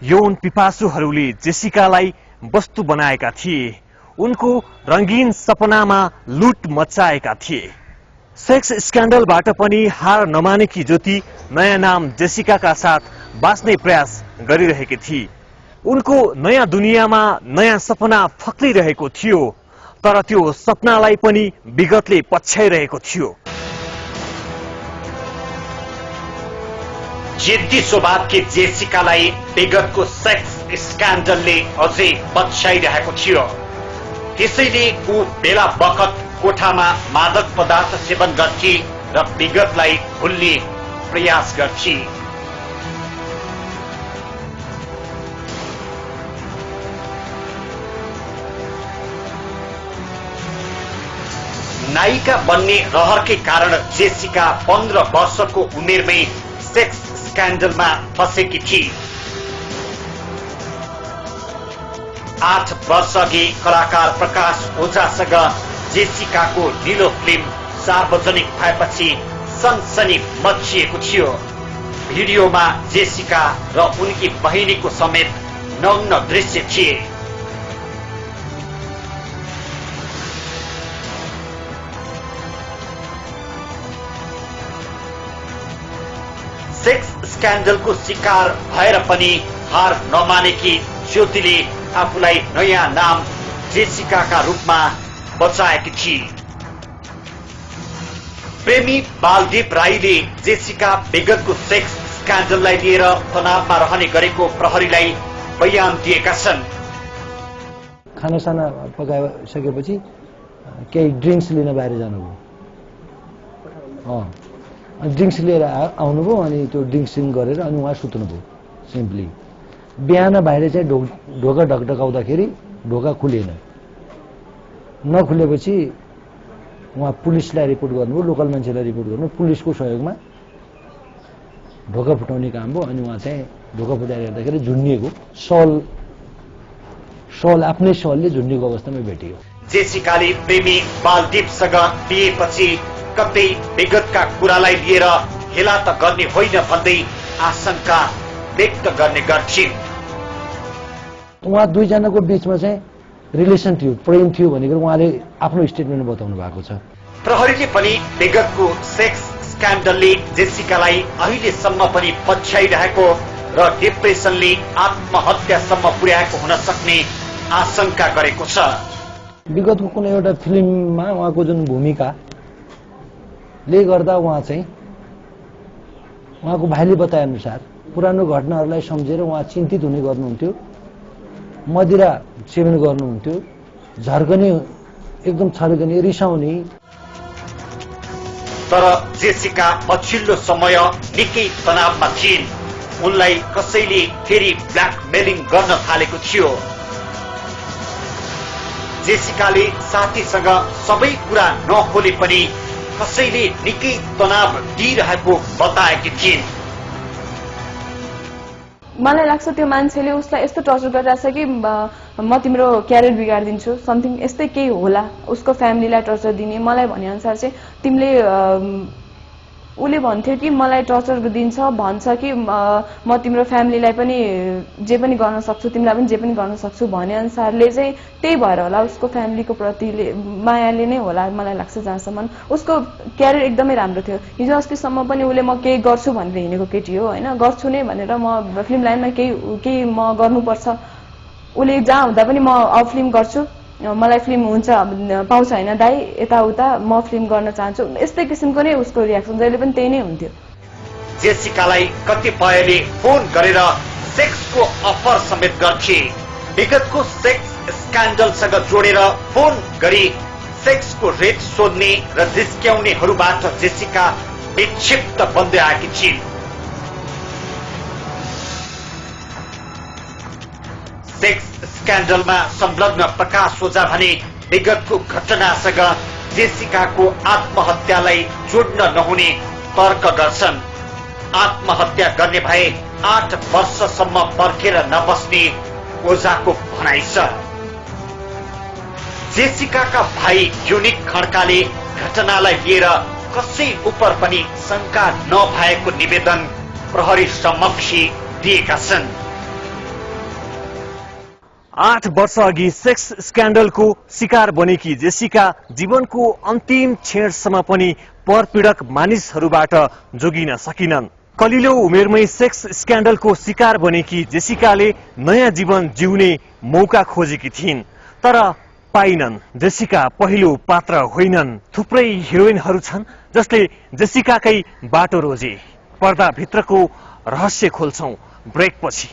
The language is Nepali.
यौन पिपासुहरूले जेसिकालाई वस्तु बनाएका थिए। उनको रंगीन सपनामा लुट मचाएका थिए। सेक्स स्क्यान्डलबाट पनि हार नमानेकी ज्योति नयाँ नाम जेसिकाका साथ बाँच्ने प्रयास गरिरहेकी थिए। उनको नयाँ दुनियाँमा नयाँ सपना फक्लिरहेको थियो, तर त्यो सपनालाई पनि विगतले पछ्याइरहेको थियो। जिद्दी स्वभावकी जेसिकालाई विगतको सेक्स स्क्यान्डलले अझै पछ्याइरहेको थियो। त्यसैले ऊ बेला बखत कोठामा मादक पदार्थ सेवन गर्थे र विगतलाई भुल्ने प्रयास गर्थे। नायिका बन्ने रहरकै कारण जेसिका 15 वर्षको उमेरमै सेक्स स्क्यान्डलमा फसेकी थिए। 8 वर्ष अघि कलाकार प्रकाश ओझासँग जेसिकाको नीलो फिल्म सार्वजनिक भएपछि सनसनी मचिएको थियो। भिडियोमा जेसिका र उनकी बहिनीको समेत नग्न दृश्य थिए। सेक्स स्क्यान्डलको शिकार भएर पनि हार नमानेकी ज्योतिले आफूलाई नयाँ नाम जेसिकाका रूपमा बचाएकी थिए। प्रेमी बालदीप राईले जेसिका विगतको सेक्स स्क्यान्डललाई लिएर तनावमा रहने गरेको प्रहरीलाई बयान दिएका छन्। खानासाना पकाइसकेपछि केही ड्रिङ्क्स लिन बाहिर जानुभयो। ड्रिङ्क्स लिएर आउनुभयो अनि त्यो ड्रिङ्क्स गरेर अनि उहाँ सुत्नुभयो। सिम्पली बिहान बाहिर चाहिँ ढोका ढकढकाउँदाखेरि ढोका खुलेन। नखुलेपछि उहाँ पुलिसलाई रिपोर्ट गर्नुभयो, लोकल मान्छेलाई रिपोर्ट गर्नुभयो। पुलिसको सहयोगमा ढोका फुटाउने काम भयो। अनि उहाँ चाहिँ ढोका फुटाएर हेर्दाखेरि झुन्डिएको सल आफ्नै सलले झुन्डिएको अवस्थामा भेटियो। जेसिकाले प्रेमी बालदीपसँग बिहेपछि कतै विगतका कुरालाई लिएर हेला त गर्ने होइन भन्दै आशंका व्यक्त गर्ने गर्छिन्। उहाँ दुईजनाको बीचमा चाहिँ रिलेसन थियो, प्रेम थियो भनेर उहाँले आफ्नो स्टेटमेन्ट बताउनु भएको छ। प्रहरीले पनि विगतको सेक्स स्क्यान्डलले जेसिकालाई अहिलेसम्म पनि पछ्याइरहेको र डिप्रेसनले आत्महत्यासम्म पुर्याएको हुन सक्ने आशंका गरेको छ। विगतको कुनै एउटा फिल्ममा उहाँको जुन भूमिकाले गर्दा उहाँको भाइले बताए अनुसार पुरानो घटनाहरूलाई सम्झेर उहाँ चिन्तित हुने गर्नुहुन्थ्यो, मदिरा सेवन गर्नुहुन्थ्यो, झर्कने, एकदम छर्कने, रिसाउने। तर जेसिका पछिल्लो समय निकै तनावमा थिइन्। उनलाई कसैले फेरि ब्ल्याकमेलिङ गर्न थालेको थियो। जेसिकाले साथीसँग सबै कुरा नखोले पनि कसैले निकै तनाव दिइरहेको बताएकी थिइन्। मलाई लाग्छ त्यो मान्छेले उसलाई यस्तो टर्चर गरिरहेछ कि म तिम्रो क्यारियर बिगारिदिन्छु, समथिङ यस्तै केही होला। उसको फ्यामिलीलाई टर्चर दिने। मलाई भने अनुसार चाहिँ तिमीले उसले भन्थ्यो कि मलाई टर्चर दिन्छ, भन्छ कि म तिम्रो फ्यामिलीलाई पनि जे पनि गर्न सक्छु, तिमीलाई पनि जे पनि गर्न सक्छु भने अनुसारले चाहिँ त्यही भएर होला, उसको फ्यामिलीको प्रतिले मायाले नै होला मलाई लाग्छ। जहाँसम्म उसको क्यारियर एकदमै राम्रो थियो। हिजो अस्तिसम्म पनि उसले म केही गर्छु भनेर हिँडेको केटी हो होइन, गर्छु नै भनेर म फिल्म लाइनमा केही म गर्नुपर्छ। उसले जहाँ हुँदा पनि म अब फिल्म गर्छु, मलाई फिल्म हुन्छ पाउँछ होइन दाइ, यताउता म फिल्म गर्न चाहन्छु, यस्तै किसिमको नै उसको रियाक्सन जहिले पनि त्यही नै हुन्थ्यो। जेसिकालाई कतिपयले फोन गरेर सेक्सको अफर समेत गर्थे। विगतको सेक्स स्क्यान्डलसँग जोडेर फोन गरी सेक्सको रेट सोध्ने र जिस्क्याउनेहरूबाट जेसिका विक्षिप्त बन्दै आएकी छिन्। सेक्स स्क्यान्डलमा संलग्न प्रकाश ओझा भने विगतको घटनासँग जेसिकाको आत्महत्यालाई जोड्न नहुने तर्क गर्छन्। आत्महत्या गर्ने भए 8 वर्षसम्म पर्खेर नबस्ने ओझाको भनाइ छ। जेसिकाका भाइ युनिक खड्काले घटनालाई लिएर कसै उप पनि शंका नभएको निवेदन प्रहरी समक्ष दिएका छन्। 8 वर्ष अघि सेक्स स्क्यान्डलको शिकार बनेकी जेसिका जीवनको अन्तिम क्षणसम्म पनि परपीडक मानिसहरूबाट जोगिन सकिनन्। कलिलो उमेरमै सेक्स स्क्यान्डलको शिकार बनेकी जेसिकाले नयाँ जीवन जिउने मौका खोजेकी थिइन्, तर पाइनन्। जेसिका पहिलो पात्र होइनन्। थुप्रै हिरोइनहरू छन् जसले जेसिकाकै बाटो रोजे। पर्दाभित्रको रहस्य खोल्छौं ब्रेकपछि।